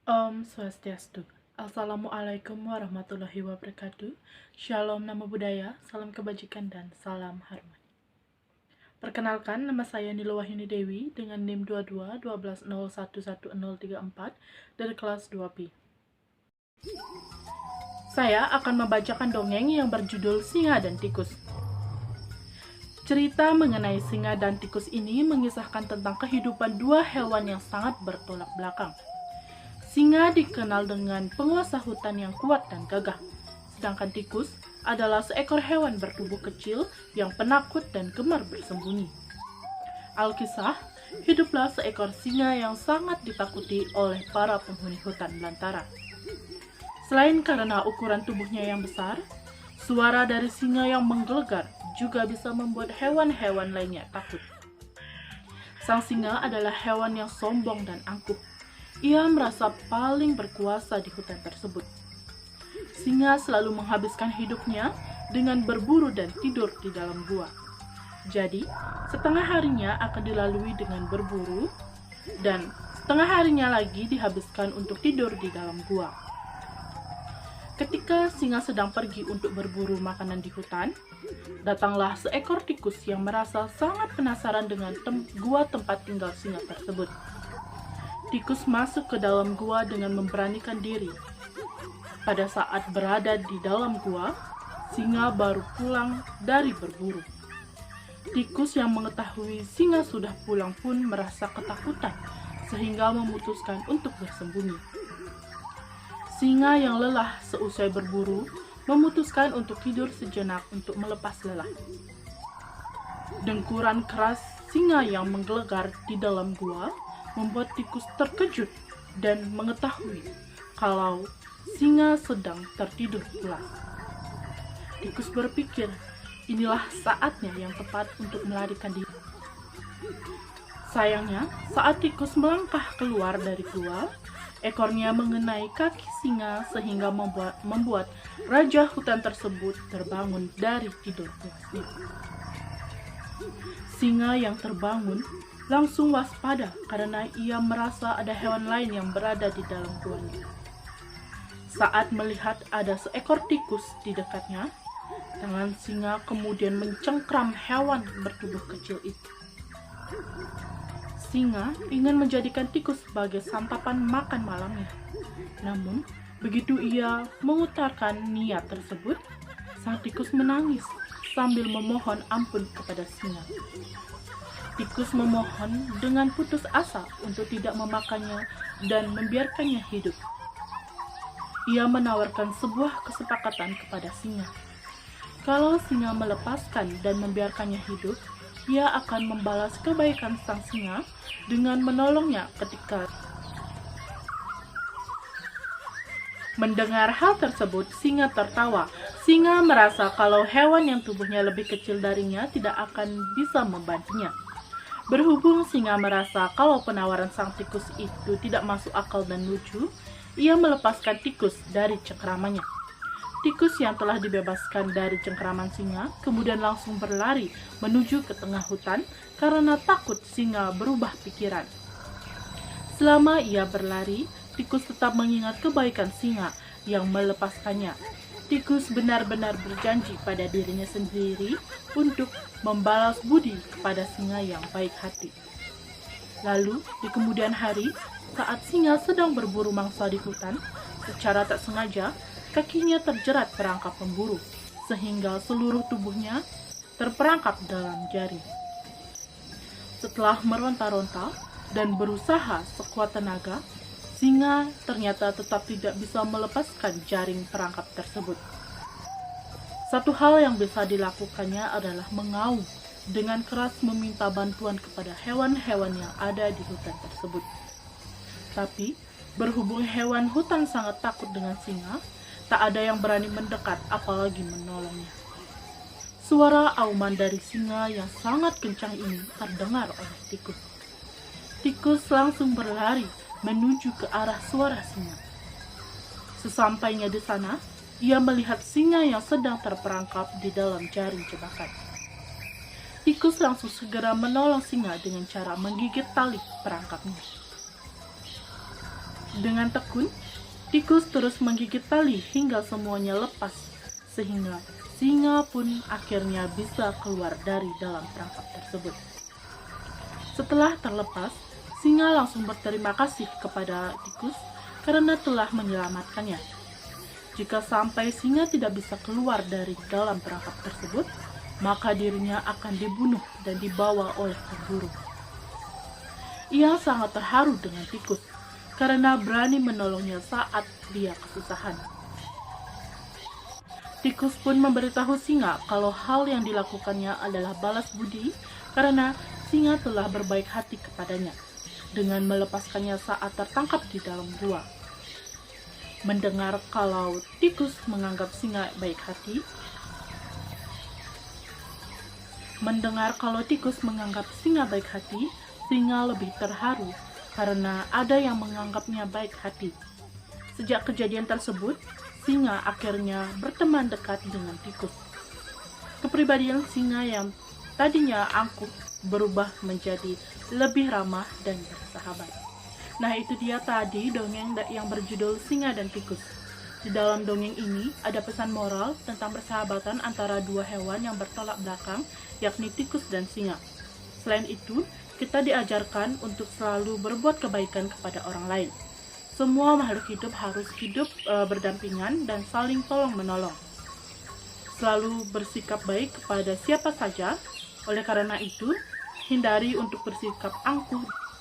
Om Swastiastu. Assalamualaikum warahmatullahi wabarakatuh. Shalom Namo Buddhaya, salam kebajikan dan salam harmoni. Perkenalkan, nama saya Nilo Wahyuni Dewi dengan NIM 22 12011034 dari kelas 2P. Saya akan membacakan dongeng yang berjudul Singa dan Tikus. Cerita mengenai singa dan tikus ini mengisahkan tentang kehidupan dua hewan yang sangat bertolak belakang. Singa dikenal dengan penguasa hutan yang kuat dan gagah, sedangkan tikus adalah seekor hewan bertubuh kecil yang penakut dan gemar bersembunyi. Alkisah, hiduplah seekor singa yang sangat ditakuti oleh para penghuni hutan belantara. Selain karena ukuran tubuhnya yang besar, suara dari singa yang menggelegar juga bisa membuat hewan-hewan lainnya takut. Sang singa adalah hewan yang sombong dan angkuh. Ia merasa paling berkuasa di hutan tersebut. Singa selalu menghabiskan hidupnya dengan berburu dan tidur di dalam gua. Jadi, setengah harinya akan dilalui dengan berburu, dan setengah harinya lagi dihabiskan untuk tidur di dalam gua. Ketika singa sedang pergi untuk berburu makanan di hutan, datanglah seekor tikus yang merasa sangat penasaran dengan gua tempat tinggal singa tersebut. Tikus masuk ke dalam gua dengan memberanikan diri. Pada saat berada di dalam gua, singa baru pulang dari berburu. Tikus yang mengetahui singa sudah pulang pun merasa ketakutan, sehingga memutuskan untuk bersembunyi. Singa yang lelah seusai berburu memutuskan untuk tidur sejenak untuk melepas lelah. Dengkuran keras singa yang menggelegar di dalam gua membuat tikus terkejut dan mengetahui kalau singa sedang tertidur pulas. Tikus berpikir, inilah saatnya yang tepat untuk melarikan diri. Sayangnya, saat tikus melangkah keluar dari gua, ekornya mengenai kaki singa sehingga membuat raja hutan tersebut terbangun dari tidur pulasnya. Singa yang terbangun langsung waspada karena ia merasa ada hewan lain yang berada di dalam guanya. Saat melihat ada seekor tikus di dekatnya, tangan singa kemudian mencengkram hewan bertubuh kecil itu. Singa ingin menjadikan tikus sebagai santapan makan malamnya. Namun, begitu ia mengutarakan niat tersebut, sang tikus menangis sambil memohon ampun kepada singa. Tikus memohon dengan putus asa untuk tidak memakannya dan membiarkannya hidup. Ia menawarkan sebuah kesepakatan kepada singa. Kalau singa melepaskan dan membiarkannya hidup, ia akan membalas kebaikan sang singa dengan menolongnya ketika. Mendengar hal tersebut, singa tertawa. Singa merasa kalau hewan yang tubuhnya lebih kecil darinya tidak akan bisa membantunya. Berhubung singa merasa kalau penawaran sang tikus itu tidak masuk akal dan lucu, ia melepaskan tikus dari cengkramannya. Tikus yang telah dibebaskan dari cengkraman singa kemudian langsung berlari menuju ke tengah hutan karena takut singa berubah pikiran. Selama ia berlari, tikus tetap mengingat kebaikan singa yang melepaskannya. Tikus benar-benar berjanji pada dirinya sendiri untuk membalas budi kepada singa yang baik hati. Lalu, di kemudian hari, saat singa sedang berburu mangsa di hutan, secara tak sengaja, kakinya terjerat perangkap pemburu, sehingga seluruh tubuhnya terperangkap dalam jaring. Setelah meronta-ronta dan berusaha sekuat tenaga, singa ternyata tetap tidak bisa melepaskan jaring perangkap tersebut. Satu hal yang bisa dilakukannya adalah mengaum dengan keras meminta bantuan kepada hewan-hewan yang ada di hutan tersebut. Tapi, berhubung hewan hutan sangat takut dengan singa, tak ada yang berani mendekat apalagi menolongnya. Suara auman dari singa yang sangat kencang ini terdengar oleh tikus. Tikus langsung berlari menuju ke arah suara singa. Sesampainya di sana, ia melihat singa yang sedang terperangkap di dalam jaring jebakan. Tikus langsung segera menolong singa dengan cara menggigit tali perangkapnya. Dengan tekun, tikus terus menggigit tali hingga semuanya lepas, sehingga singa pun akhirnya bisa keluar dari dalam perangkap tersebut. Setelah terlepas, singa langsung berterima kasih kepada tikus karena telah menyelamatkannya. Jika sampai singa tidak bisa keluar dari dalam perangkap tersebut, maka dirinya akan dibunuh dan dibawa oleh pemburu. Ia sangat terharu dengan tikus karena berani menolongnya saat dia kesusahan. Tikus pun memberitahu singa kalau hal yang dilakukannya adalah balas budi karena singa telah berbaik hati kepadanya dengan melepaskannya saat tertangkap di dalam gua. Mendengar kalau tikus menganggap singa baik hati, singa lebih terharu karena ada yang menganggapnya baik hati. Sejak kejadian tersebut, singa akhirnya berteman dekat dengan tikus. Kepribadian singa yang tadinya angkuh berubah menjadi lebih ramah dan bersahabat. Nah, itu dia tadi dongeng yang berjudul Singa dan Tikus. Di dalam dongeng ini ada pesan moral tentang persahabatan antara dua hewan yang bertolak belakang, yakni tikus dan singa. Selain itu, kita diajarkan untuk selalu berbuat kebaikan kepada orang lain. Semua makhluk hidup harus hidup berdampingan dan saling tolong-menolong. Selalu bersikap baik kepada siapa saja. Oleh karena itu, hindari untuk bersikap angkuh